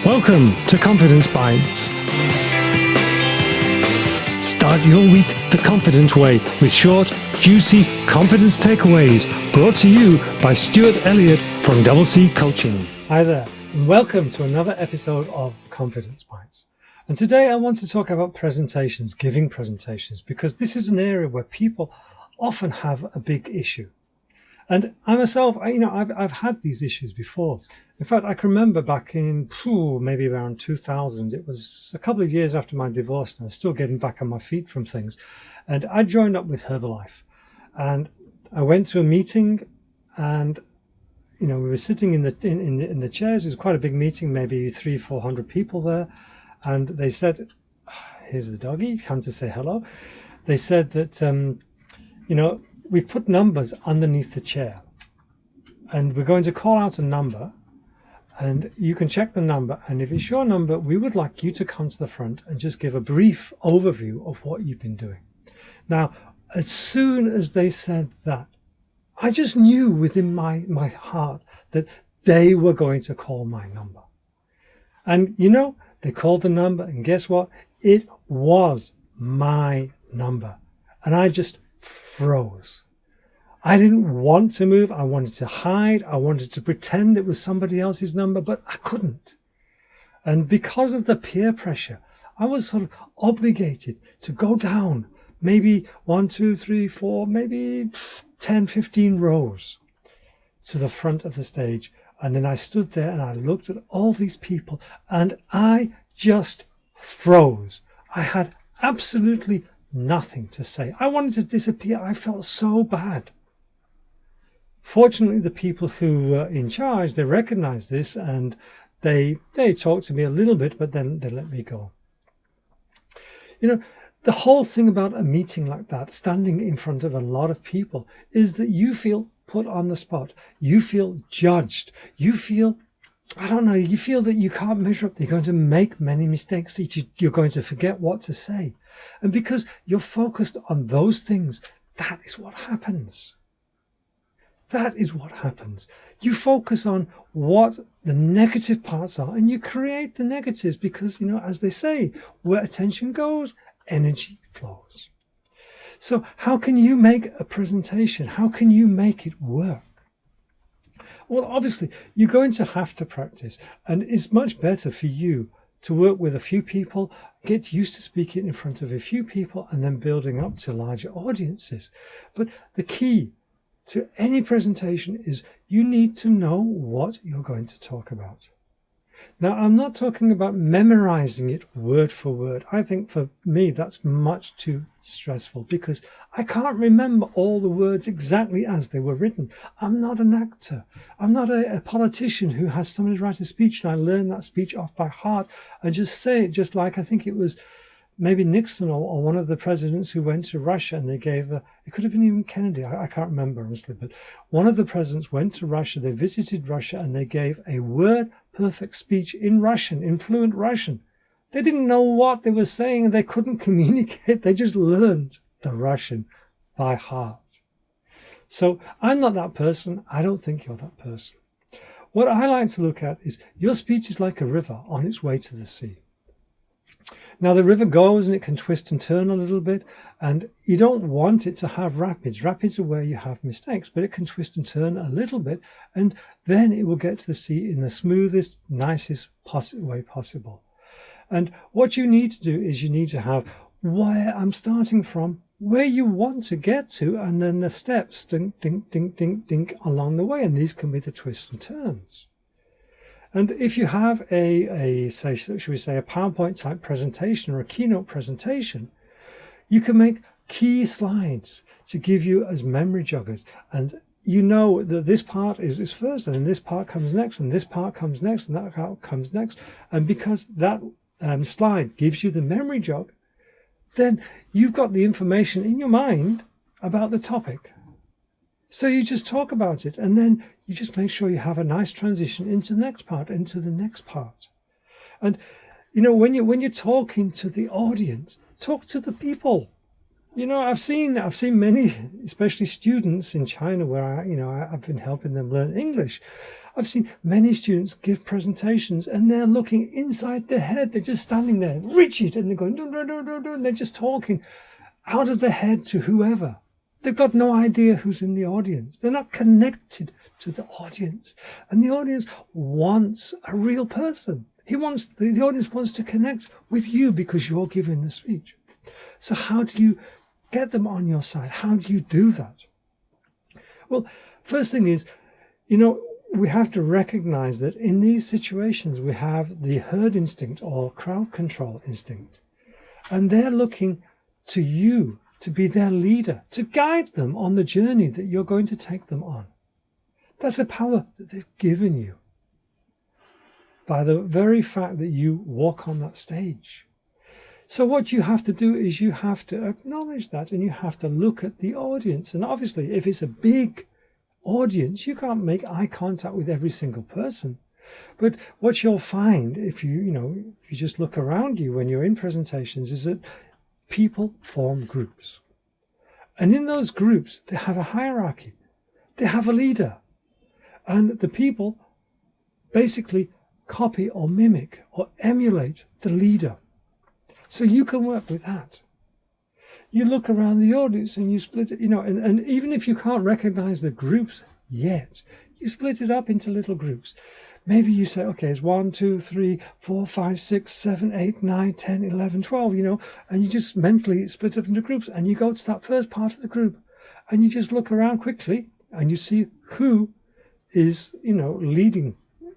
Welcome to Confidence Bites. Start your week the confident way with short, juicy confidence takeaways brought to you by Stuart Elliott from Double C Coaching. Hi there, and welcome to another episode of Confidence Bites. And today I want to talk about presentations, giving presentations, because this is an area where people often have a big issue. And I myself, I've had these issues before. In fact, I can remember back in maybe around 2000, it was a couple of years after my divorce, and I was still getting back on my feet from things. And I joined up with Herbalife. And I went to a meeting, and we were sitting in the chairs. It was quite a big meeting, maybe 300-400 people there. And they said, "Here's the doggy, come to say hello." They said that, we've put numbers underneath the chair, and we're going to call out a number, and you can check the number, and if it's your number, we would like you to come to the front and just give a brief overview of what you've been doing. Now, as soon as they said that, I just knew within my heart that they were going to call my number. And they called the number, and guess what? It was my number. And I just froze. I didn't want to move. I wanted to hide. I wanted to pretend it was somebody else's number, but I couldn't. And because of the peer pressure, I was sort of obligated to go down maybe 1, 2, 3, 4, maybe 10, 15 rows to the front of the stage. And then I stood there and I looked at all these people and I just froze. I had absolutely nothing to say. I wanted to disappear. I felt so bad. Fortunately, the people who were in charge, they recognized this and they talked to me a little bit, but then they let me go. The whole thing about a meeting like that, standing in front of a lot of people, is that you feel put on the spot. You feel judged. You feel, you feel that you can't measure up. You're going to make many mistakes. You're going to forget what to say. And because you're focused on those things, that is what happens. That is what happens. You focus on what the negative parts are and you create the negatives because, as they say, where attention goes, energy flows. So how can you make a presentation? How can you make it work? Well, obviously, you're going to have to practice, and it's much better for you to work with a few people, get used to speaking in front of a few people, and then building up to larger audiences. But the key to any presentation is you need to know what you're going to talk about. Now, I'm not talking about memorizing it word for word. I think for me, that's much too stressful because I can't remember all the words exactly as they were written. I'm not an actor. I'm not a politician who has somebody write a speech and I learn that speech off by heart and just say it just like I think it was maybe Nixon or one of the presidents who went to Russia and they gave it could have been even Kennedy, I can't remember honestly, but one of the presidents went to Russia, they visited Russia and they gave a word-perfect speech in Russian, in fluent Russian. They didn't know what they were saying and they couldn't communicate, they just learned the Russian by heart. So I'm not that person, I don't think you're that person. What I like to look at is your speech is like a river on its way to the sea. Now the river goes and it can twist and turn a little bit and you don't want it to have rapids. Rapids are where you have mistakes, but it can twist and turn a little bit and then it will get to the sea in the smoothest, nicest way possible. And what you need to do is you need to have where I'm starting from, where you want to get to, and then the steps, dink, dink, dink, dink, dink, along the way. And these can be the twists and turns. And if you have should we say a PowerPoint type presentation or a keynote presentation, you can make key slides to give you as memory joggers. And you know that this part is first, and then this part comes next, and this part comes next, and that part comes next. And because that slide gives you the memory jog, then you've got the information in your mind about the topic. So you just talk about it and then you just make sure you have a nice transition into the next part, And when you're talking to the audience, talk to the people. I've seen many, especially students in China, where I've been helping them learn English. I've seen many students give presentations, and they're looking inside their head. They're just standing there, rigid, and they're going, no, no, no, no, no, and they're just talking out of their head to whoever. They've got no idea who's in the audience. They're not connected to the audience, and the audience wants a real person. The audience wants to connect with you because you're giving the speech. So how do you get them on your side? How do you do that? Well, first thing is, we have to recognize that in these situations we have the herd instinct or crowd control instinct, and they're looking to you to be their leader, to guide them on the journey that you're going to take them on. That's a power that they've given you by the very fact that you walk on that stage. So what you have to do is you have to acknowledge that, and you have to look at the audience. And obviously, if it's a big audience, you can't make eye contact with every single person. But what you'll find if you just look around you when you're in presentations is that people form groups. And in those groups, they have a hierarchy. They have a leader. And the people basically copy or mimic or emulate the leader. So you can work with that. You look around the audience and you split it, and even if you can't recognize the groups yet, you split it up into little groups. Maybe you say, okay, it's 1, 2, 3, 4, 5, 6, 7, 8, 9, 10, 11, 12, and you just mentally split up into groups, and you go to that first part of the group and you just look around quickly and you see who is, leading.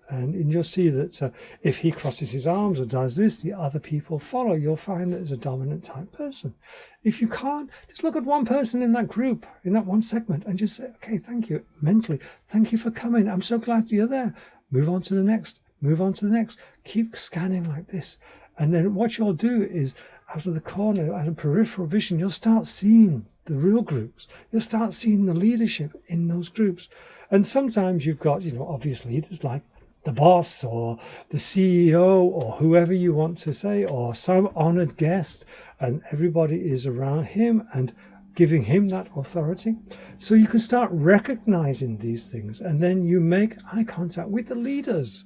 And you'll see that if he crosses his arms or does this, the other people follow. You'll find that there's a dominant type person. If you can't, just look at one person in that group, in that one segment, and just say, okay, thank you, mentally. Thank you for coming. I'm so glad you're there. Move on to the next. Move on to the next. Keep scanning like this. And then what you'll do is, out of the corner, out of peripheral vision, you'll start seeing the real groups. You'll start seeing the leadership in those groups. And sometimes you've got, obvious leaders like the boss or the CEO or whoever you want to say, or some honored guest, and everybody is around him and giving him that authority. So you can start recognizing these things, and then you make eye contact with the leaders.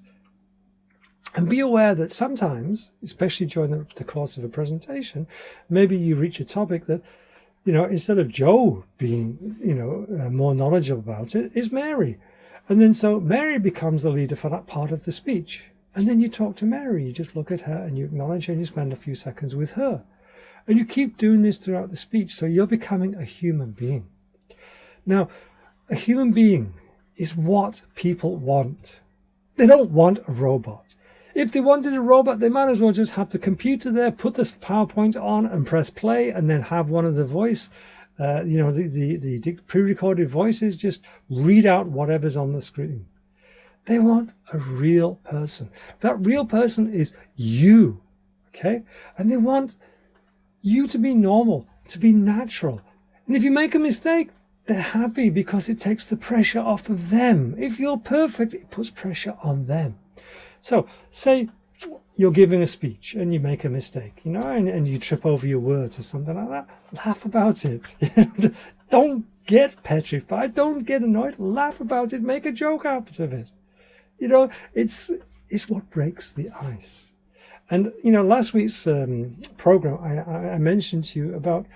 And be aware that sometimes, especially during the course of a presentation, maybe you reach a topic that, instead of Joe being, more knowledgeable about it, is Mary. And then so Mary becomes the leader for that part of the speech. And then you talk to Mary, you just look at her and you acknowledge her and you spend a few seconds with her. And you keep doing this throughout the speech, so you're becoming a human being. Now, a human being is what people want. They don't want a robot. If they wanted a robot, they might as well just have the computer there, put the PowerPoint on and press play, and then have one of the voice the pre-recorded voices just read out whatever's on the screen. They want a real person. That real person is you, okay? And they want you to be normal, to be natural. And if you make a mistake, they're happy because it takes the pressure off of them. If you're perfect, it puts pressure on them. So, say you're giving a speech and you make a mistake, and you trip over your words or something like that. Laugh about it. Don't get petrified. Don't get annoyed. Laugh about it. Make a joke out of it. It's what breaks the ice. And, last week's program, I mentioned to you about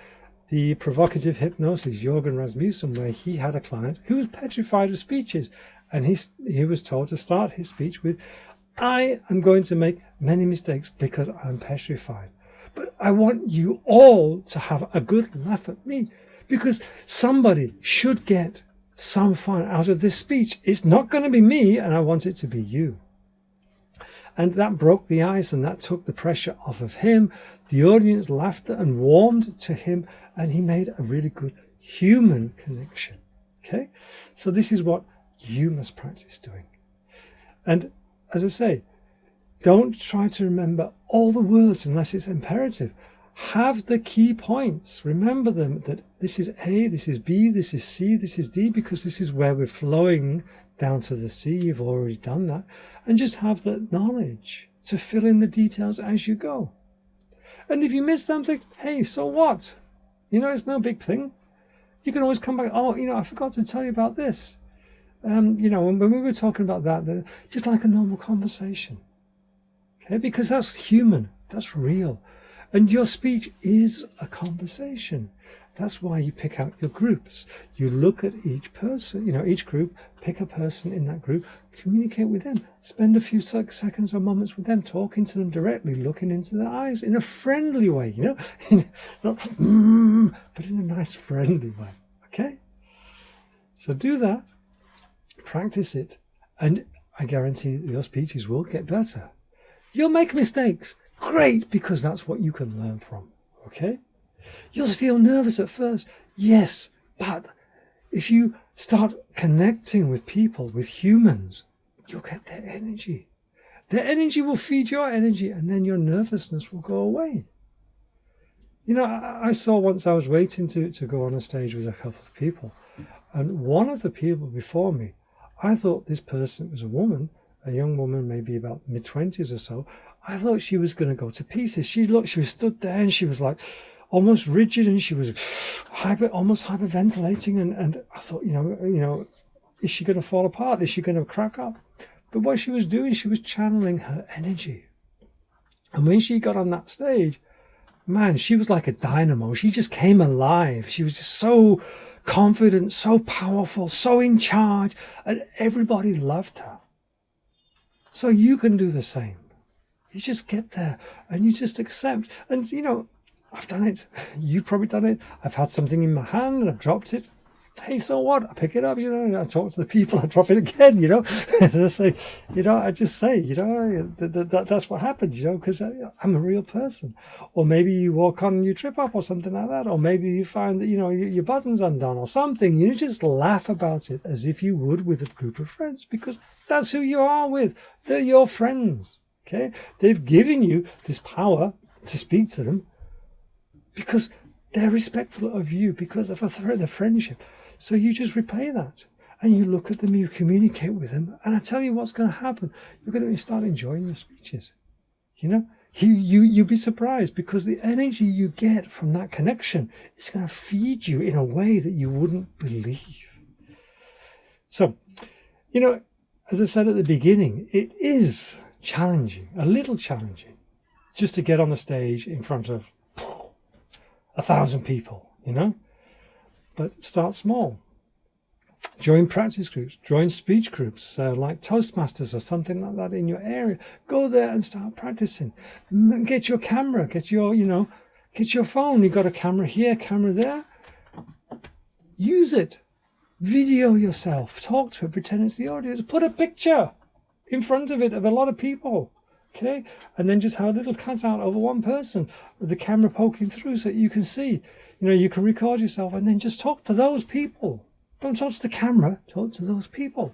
the provocative hypnosis, Jürgen Rasmussen, where he had a client who was petrified of speeches. And he was told to start his speech with, I am going to make many mistakes because I'm petrified. But I want you all to have a good laugh at me, because somebody should get some fun out of this speech. It's not going to be me, and I want it to be you. And that broke the ice, and that took the pressure off of him. The audience laughed and warmed to him, and he made a really good human connection. Okay? So this is what you must practice doing. And as I say, don't try to remember all the words unless it's imperative. Have the key points. Remember them, that this is A, this is B, this is C, this is D, because this is where we're flowing down to the C. You've already done that. And just have the knowledge to fill in the details as you go. And if you miss something, hey, so what? It's no big thing. You can always come back. Oh, I forgot to tell you about this. When we were talking about that, just like a normal conversation. Okay, because that's human. That's real. And your speech is a conversation. That's why you pick out your groups. You look at each person, each group, pick a person in that group, communicate with them, spend a few seconds or moments with them, talking to them directly, looking into their eyes in a friendly way, not, but in a nice friendly way. Okay? So do that, practice it, and I guarantee your speeches will get better. You'll make mistakes. Great, because that's what you can learn from. Okay? You'll feel nervous at first. Yes, but if you start connecting with people, with humans, you'll get their energy. Their energy will feed your energy, and then your nervousness will go away. I saw once I was waiting to go on a stage with a couple of people, and one of the people before me, I thought this person was a woman, a young woman, maybe about mid-20s or so. I thought she was going to go to pieces. She was stood there and she was like almost rigid, and she was almost hyperventilating. And I thought, is she going to fall apart? Is she going to crack up? But what she was doing, she was channeling her energy. And when she got on that stage, man, she was like a dynamo. She just came alive. She was just so confident, so powerful, so in charge, and everybody loved her. So you can do the same. You just get there and you just accept. And, I've done it. You've probably done it. I've had something in my hand and I've dropped it. Hey, so what? I pick it up, I talk to the people, I drop it again, and I say, I just say, that's what happens, because I'm a real person. Or maybe you walk on and you trip up or something like that. Or maybe you find that, your button's undone or something. You just laugh about it as if you would with a group of friends, because that's who you are with. They're your friends, okay? They've given you this power to speak to them because they're respectful of you, because of the friendship. So you just repay that and you look at them, you communicate with them, and I tell you what's going to happen. You're going to start enjoying your speeches. You'll be surprised, because the energy you get from that connection is going to feed you in a way that you wouldn't believe. So, as I said at the beginning, it is challenging, a little challenging, just to get on the stage in front of 1,000 people, But start small. Join practice groups, join speech groups like Toastmasters or something like that in your area. Go there and start practicing. Get your camera, get your phone. You've got a camera here, camera there. Use it. Video yourself. Talk to it. Pretend it's the audience. Put a picture in front of it of a lot of people. Okay, and then just have a little cutout over one person with the camera poking through so you can see. You can record yourself and then just talk to those people. Don't talk to the camera, talk to those people.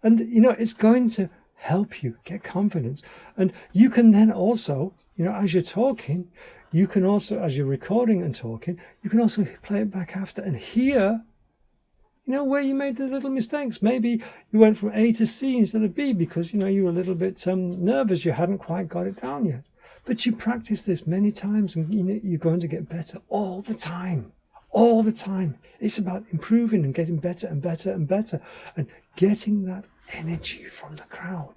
And, it's going to help you get confidence. And you can then also, as you're talking, you can also, as you're recording and talking, you can also play it back after and hear, where you made the little mistakes. Maybe you went from A to C instead of B because, you were a little bit nervous. You hadn't quite got it down yet. But you practice this many times and you're going to get better all the time. All the time. It's about improving and getting better and better and better and getting that energy from the crowd.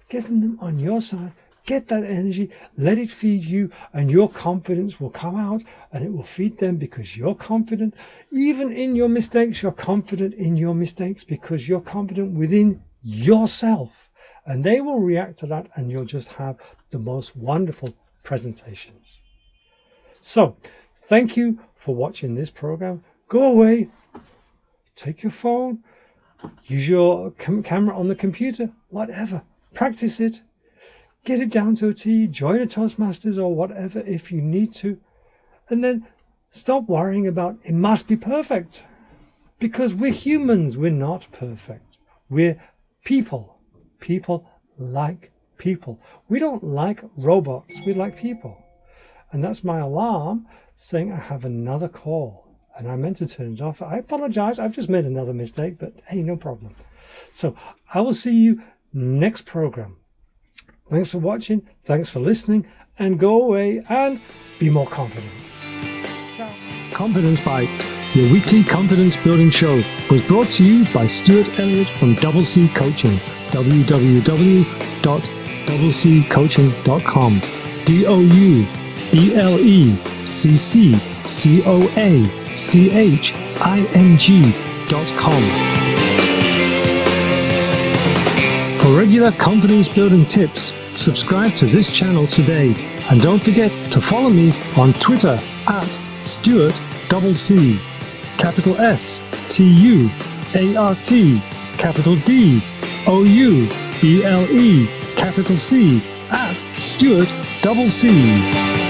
Getting them on your side. Get that energy, let it feed you, and your confidence will come out and it will feed them because you're confident. Even in your mistakes, you're confident in your mistakes because you're confident within yourself. And they will react to that and you'll just have the most wonderful presentations. So, thank you for watching this program. Go away, take your phone, use your camera on the computer, whatever. Practice it. Get it down to a T, join a Toastmasters or whatever if you need to. And then stop worrying about it must be perfect. Because we're humans, we're not perfect. We're people. People like people. We don't like robots, we like people. And that's my alarm saying I have another call. And I meant to turn it off. I apologize, I've just made another mistake, but hey, no problem. So I will see you next program. Thanks for watching, thanks for listening, and go away and be more confident. Ciao. Confidence Bites, your weekly confidence building show, was brought to you by Stuart Elliott from Double C Coaching, www.doubleccoaching.com, DOUBLECCOACHING.com. For regular confidence building tips, subscribe to this channel today, and don't forget to follow me on Twitter at Stuart Double C, capital S T U A R T, capital D O U B L E, capital C, at Stuart Double C.